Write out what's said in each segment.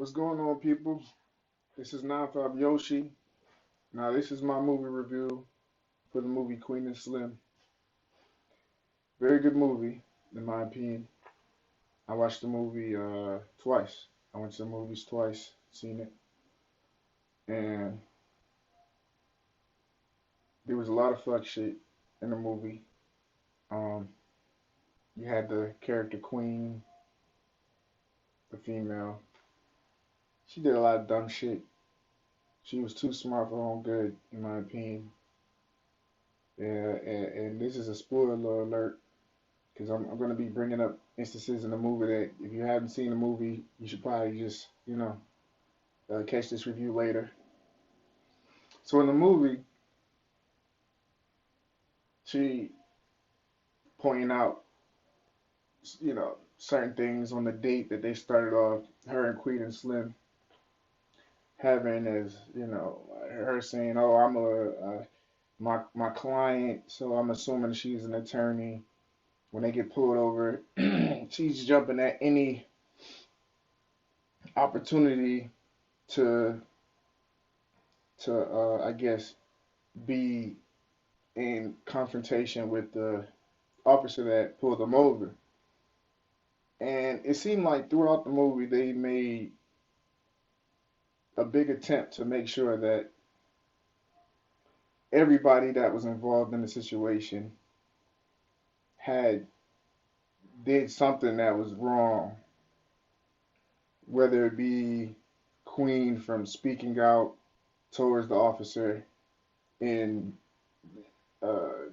What's going on, people? This is Nonstop Yoshi. Now, this is my movie review for the movie Queen and Slim. Very good movie, in my opinion. I watched the movie twice. I went to the movies twice, seen it, and there was a lot of fuck shit in the movie. Um, you had the character Queen, the female. She did a lot of dumb shit. She was too smart for her own good, in my opinion. Yeah, and this is a spoiler alert because I'm going to be bringing up instances in the movie that if you haven't seen the movie, you should probably just, catch this review later. So in the movie, she pointing out, certain things on the date that they started off, her and Queen and Slim having as, her saying, oh, my client, so I'm assuming she's an attorney. When they get pulled over, she's jumping at any opportunity to I guess be in confrontation with the officer that pulled them over. And it seemed like throughout the movie they made a big attempt to make sure that everybody that was involved in the situation had did something that was wrong, whether it be Queen from speaking out towards the officer and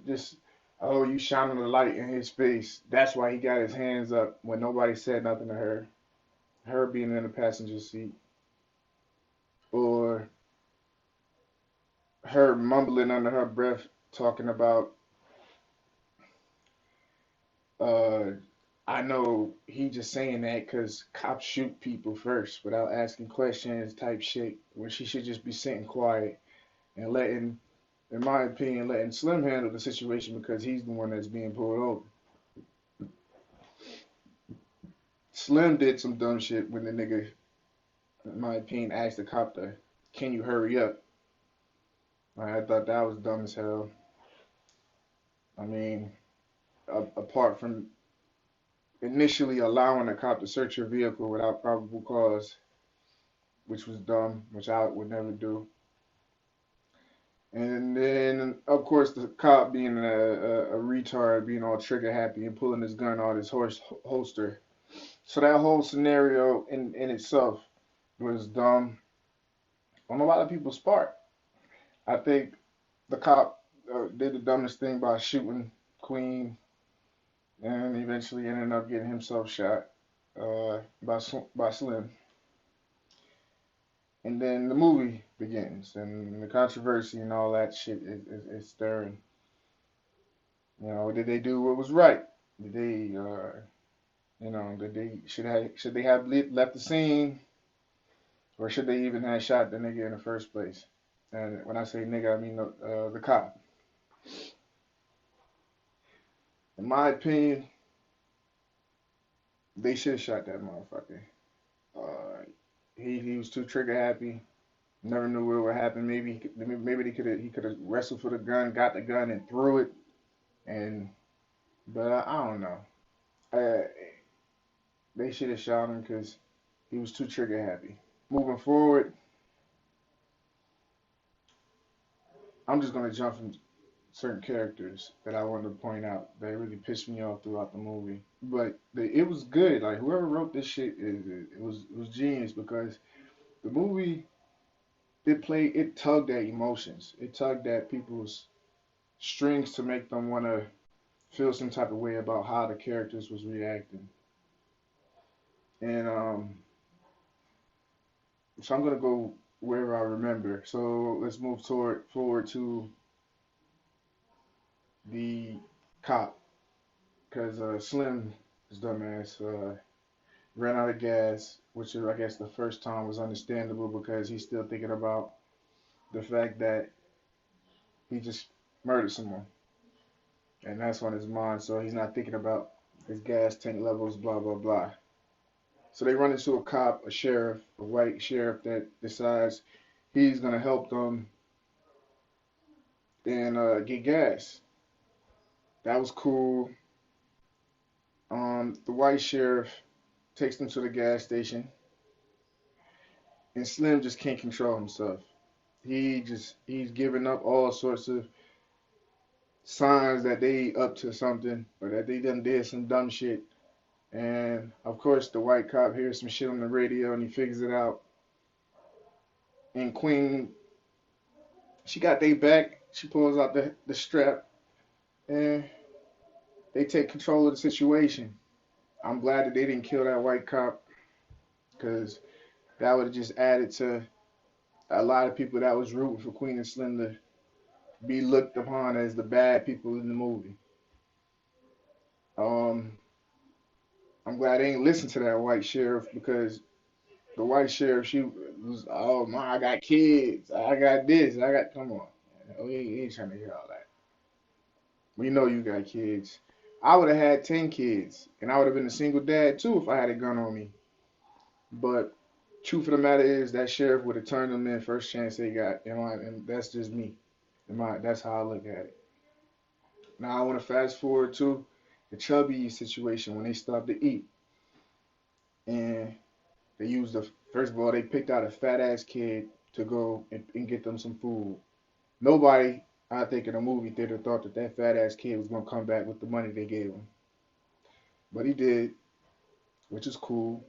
just oh, you shining a light in his face. That's why he got his hands up when nobody said nothing to her. Her being in the passenger seat, or her mumbling under her breath, talking about, uh, I know he just saying that because cops shoot people first without asking questions, type shit. Where she should just be sitting quiet and letting, in my opinion, letting Slim handle the situation because he's the one that's being pulled over. Slim did some dumb shit when the nigga, in my opinion, asked the cop to, can you hurry up? Like, I thought that was dumb as hell. I mean, apart from initially allowing the cop to search your vehicle without probable cause, which was dumb, which I would never do. And then, of course, the cop being a retard, being all trigger happy and pulling his gun out his horse holster. So that whole scenario in itself was dumb on a lot of people's part. I think the cop did the dumbest thing by shooting Queen and eventually ended up getting himself shot by Slim. And then the movie begins, and the controversy and all that shit is stirring. Did they do what was right? Did they, did they should they have left the scene, or should they even have shot the nigga in the first place? And when I say nigga, I mean the cop. In my opinion, they should have shot that motherfucker. Uh, he was too trigger happy. Never knew what would happen. Maybe he could have wrestled for the gun, got the gun, and threw it. And but I don't know. Uh, they should have shot him because he was too trigger happy. Moving forward, I'm just gonna jump from certain characters that I wanted to point out that really pissed me off throughout the movie. But it was good. Like whoever wrote this shit, it was genius because the movie it tugged at emotions. It tugged at people's strings to make them want to feel some type of way about how the characters was reacting. And so I'm gonna go where I remember. So let's move forward to the cop because Slim, his dumbass, ran out of gas, which is I guess the first time was understandable because he's still thinking about the fact that he just murdered someone, and that's on his mind. So he's not thinking about his gas tank levels, blah blah blah. So they run into a cop, a sheriff, a white sheriff that decides he's gonna help them and get gas. That was cool. The white sheriff takes them to the gas station, and Slim just can't control himself. He's giving up all sorts of signs that they up to something or that they done did some dumb shit. And of course, the white cop hears some shit on the radio and he figures it out. And Queen, she got their back. She pulls out the strap and they take control of the situation. I'm glad that they didn't kill that white cop because that would have just added to a lot of people that was rooting for Queen and Slim to be looked upon as the bad people in the movie. Um, I'm glad they ain't listened to that white sheriff because the white sheriff, she was, oh my, I got kids, I got this, I got, come on. Oh, he ain't trying to hear all that. We know you got kids. I would have had 10 kids, and I would have been a single dad too if I had a gun on me. But truth of the matter is that sheriff would have turned them in first chance they got. And that's just me. That's how I look at it. Now I want to fast forward to the Chubby situation when they stopped to eat. And they used the, first of all, they picked out a fat ass kid to go and get them some food. Nobody, I think, in the movie theater thought that that fat ass kid was going to come back with the money they gave him. But he did, which is cool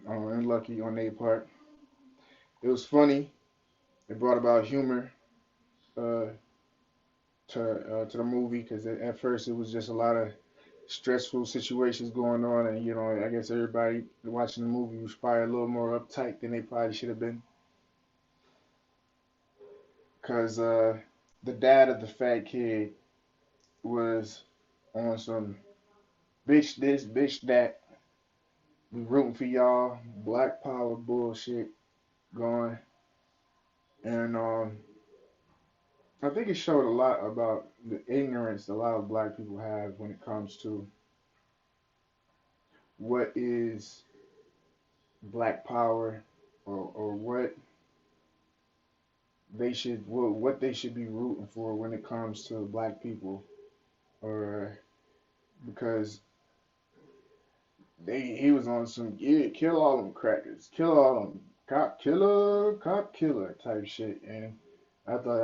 and lucky on their part. It was funny. It brought about humor uh, to the movie because at first it was just a lot of stressful situations going on, and I guess everybody watching the movie was probably a little more uptight than they probably should have been because the dad of the fat kid was on some bitch this, bitch that. We rooting for y'all, Black Power bullshit going, and I think it showed a lot about the ignorance a lot of black people have when it comes to what is Black Power or what they should be rooting for when it comes to black people, or because he was on some, yeah, kill all them crackers, kill all them cop killer type shit, and I thought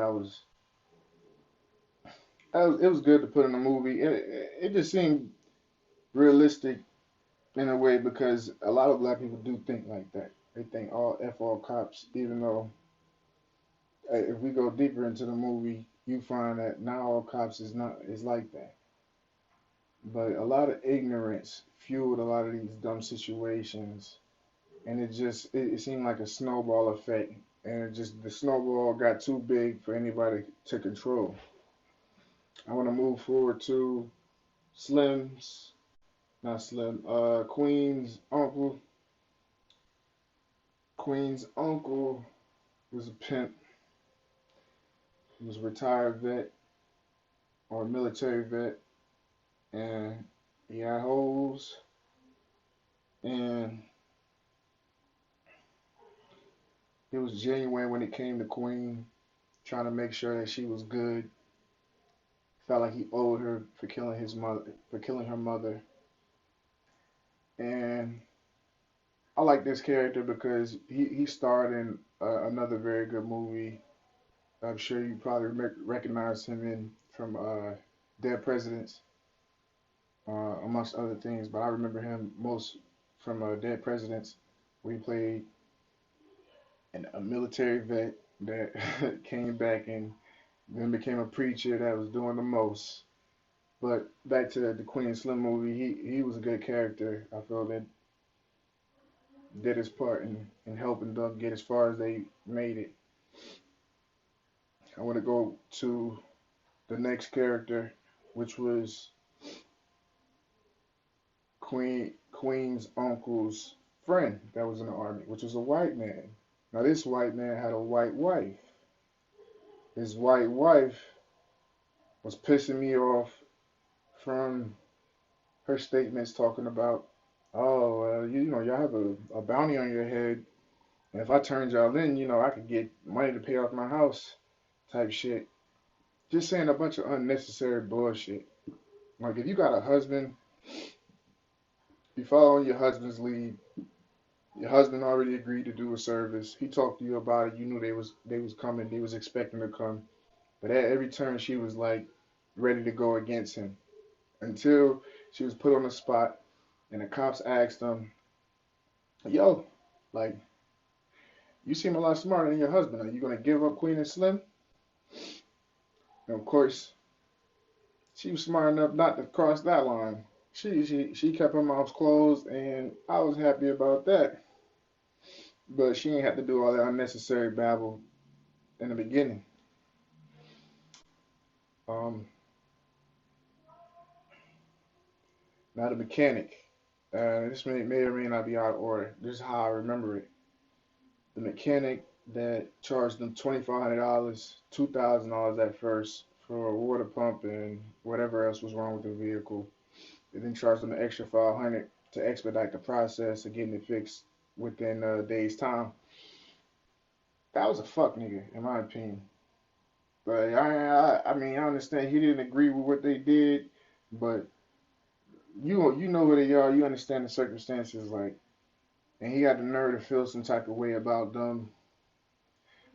it was good to put in a movie. It just seemed realistic in a way because a lot of black people do think like that. They think all f all cops, even though if we go deeper into the movie, you find that not all cops is like that. But a lot of ignorance fueled a lot of these dumb situations, and it seemed like a snowball effect, and it just the snowball got too big for anybody to control. I want to move forward to Slim's, not Slim, Queen's uncle was a pimp. He was a retired vet or a military vet, and he had hoes, and he was genuine when it came to Queen, trying to make sure that she was good. Felt like he owed her for killing his mother, for killing her mother, and I like this character because he starred in another very good movie. I'm sure you probably recognize him in from Dead Presidents, amongst other things. But I remember him most from Dead Presidents, where he played a military vet that came back and then became a preacher that was doing the most. But back to the Queen and Slim movie, he was a good character. I felt that did his part in helping them get as far as they made it. I want to go to the next character, which was Queen's uncle's friend that was in the army, which was a white man. Now this white man had a white wife. His white wife was pissing me off from her statements talking about oh, y'all have a bounty on your head. And if I turned y'all in, I could get money to pay off my house type shit. Just saying a bunch of unnecessary bullshit. Like if you got a husband, you follow your husband's lead. Your husband already agreed to do a service. He talked to you about it. You knew they was coming. They was expecting to come. But at every turn, she was like ready to go against him until she was put on the spot, and the cops asked them, "Yo, like you seem a lot smarter than your husband. Are you gonna give up Queen and Slim?" And of course, she was smart enough not to cross that line. She kept her mouth closed, and I was happy about that. But she ain't had to do all that unnecessary babble in the beginning. Um, Now the mechanic. This may or may not be out of order. This is how I remember it. The mechanic that charged them $2,500, $2,000 at first for a water pump and whatever else was wrong with the vehicle. They then charged them an extra 500 to expedite the process of getting it fixed within a day's time. That was a fuck nigga, in my opinion. But I mean, I understand he didn't agree with what they did, but you know who they are. You understand the circumstances, like, and he had the nerve to feel some type of way about them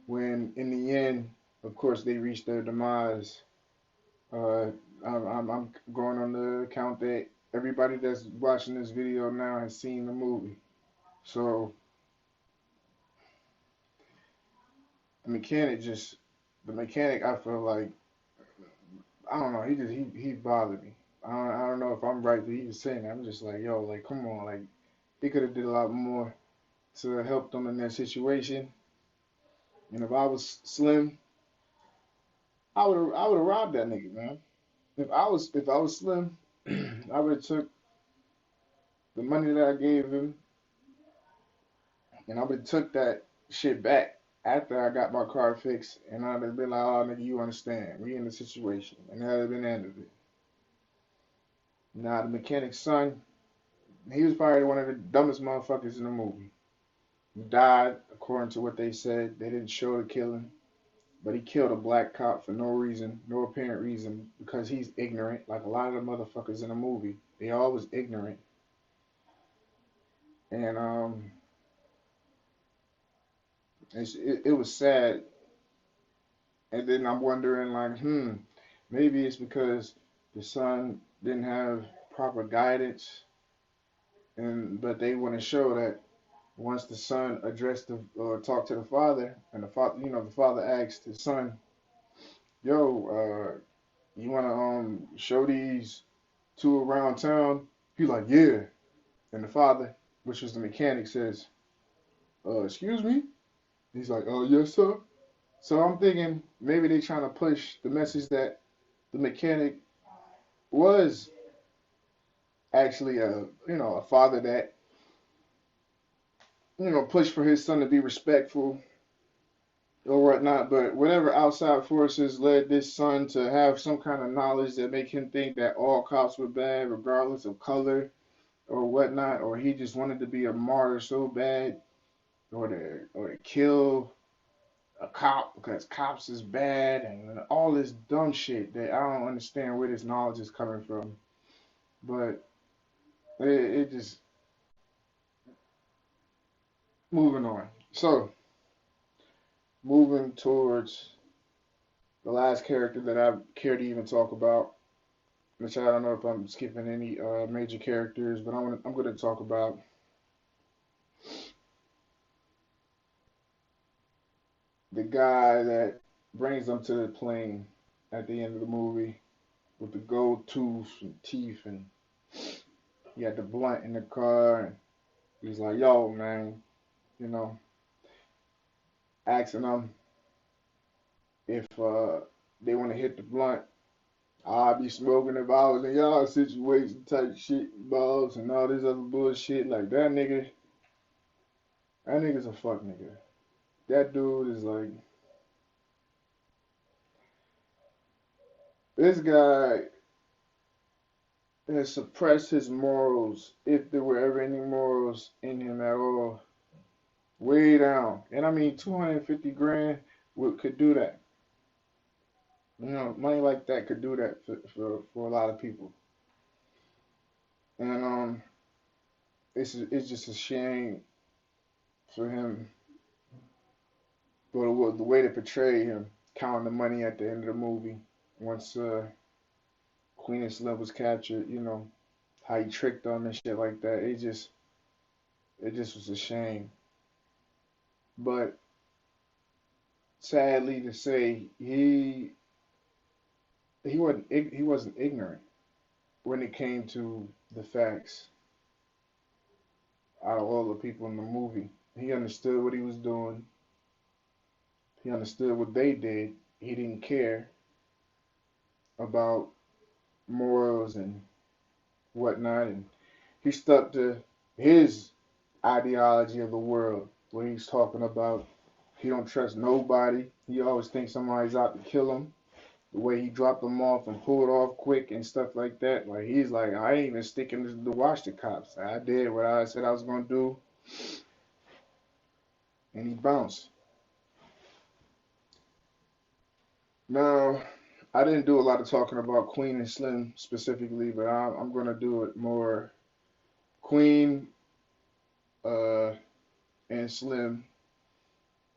when, in the end, of course, they reached their demise. Uh, I'm going on the account that everybody that's watching this video now has seen the movie. So the mechanic, I feel like, I don't know, he bothered me. I don't know if I'm right, but he was saying that. I'm just like, yo, like, come on, like, he could have did a lot more to help them in that situation. And if I was Slim, I would have robbed that nigga, man. If I was Slim, I would have took the money that I gave him, and I would have took that shit back after I got my car fixed, and I'd have been like, "Oh, nigga, you understand? We in the situation," and that'd have been the end of it. Now the mechanic's son, he was probably one of the dumbest motherfuckers in the movie. He died according to what they said. They didn't show the killing, but he killed a black cop for no reason, no apparent reason, because he's ignorant, like a lot of the motherfuckers in the movie. They all was ignorant, and it was sad. And then I'm wondering, like, maybe it's because the son didn't have proper guidance, and but they want to show that once the son addressed the or talked to the father, and the father, the father asked his son, "Yo, you want to show these two around town?" He's like, "Yeah," and the father, which was the mechanic, says, "Excuse me." He's like, "Oh, yes, sir." So I'm thinking maybe they trying to push the message that the mechanic was actually a father that pushed for his son to be respectful or whatnot. But whatever outside forces led this son to have some kind of knowledge that make him think that all cops were bad, regardless of color or whatnot, or he just wanted to be a martyr so bad, or to kill a cop because cops is bad and all this dumb shit that I don't understand where this knowledge is coming from. But it just moving on. So moving towards the last character that I care to even talk about, which I don't know if I'm skipping any major characters, but I'm going to talk about the guy that brings them to the plane at the end of the movie with the gold tooth and teeth, and he had the blunt in the car, and he's like, "Yo, man," you know, asking them if they want to hit the blunt. I'd be smoking if I was in y'all situation type shit, balls and all this other bullshit. Like that nigga's a fuck nigga. That dude is like, this guy and suppress his morals, if there were ever any morals in him at all, way down. And I mean, 250 grand could do that. You know, money like that could do that for a lot of people. And it's just a shame for him, but the way to portray him, counting the money at the end of the movie, once Queen and Slim was captured, you know, how he tricked them and shit like that. It just was a shame. But sadly to say, he wasn't ignorant when it came to the facts. Out of all the people in the movie, he understood what he was doing. He understood what they did. He didn't care about morals and whatnot, and he stuck to his ideology of the world, where he's talking about he don't trust nobody. He always thinks somebody's out to kill him. The way he dropped them off and pulled off quick and stuff like that. Like he's like, I ain't even sticking to watch the cops. I did what I said I was gonna do, and he bounced. Now, I didn't do a lot of talking about Queen and Slim specifically, but I'm gonna do it more. Queen uh, and Slim,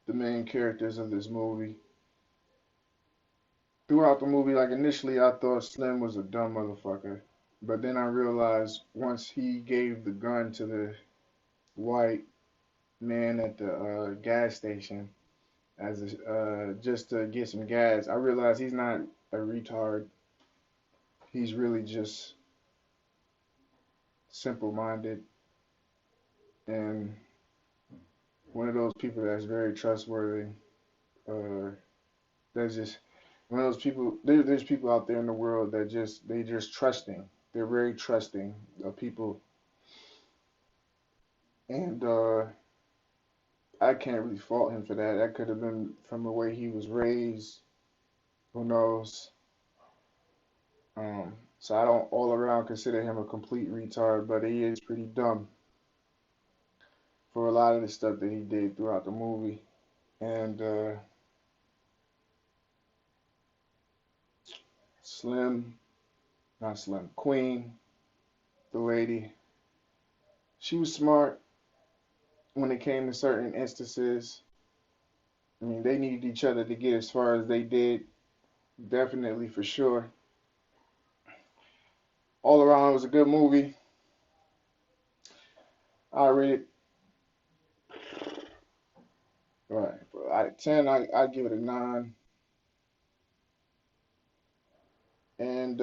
the main characters of this movie. Throughout the movie, like initially I thought Slim was a dumb motherfucker. But then I realized once he gave the gun to the white man at the gas station just to get some gas, I realized he's not a retard. He's really just simple-minded and one of those people that's very trustworthy. Uh, that's just one of those people. There's people out there in the world that just trusting. They're very trusting of people, and I can't really fault him for that. That could have been from the way he was raised. Who knows? So I don't all around consider him a complete retard, but he is pretty dumb for a lot of the stuff that he did throughout the movie. And Slim, not Slim, Queen, the lady, she was smart when it came to certain instances. I mean, they needed each other to get as far as they did, definitely for sure. All around, it was a good movie. I rate it, all right, out of 10, I give it a 9. And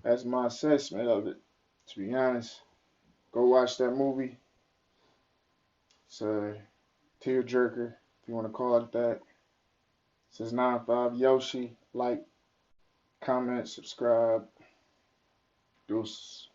that's my assessment of it. To be honest, go watch that movie. It's a tearjerker, if you want to call it that. It says 9-5 Yoshi. Like, comment, subscribe. Deuce.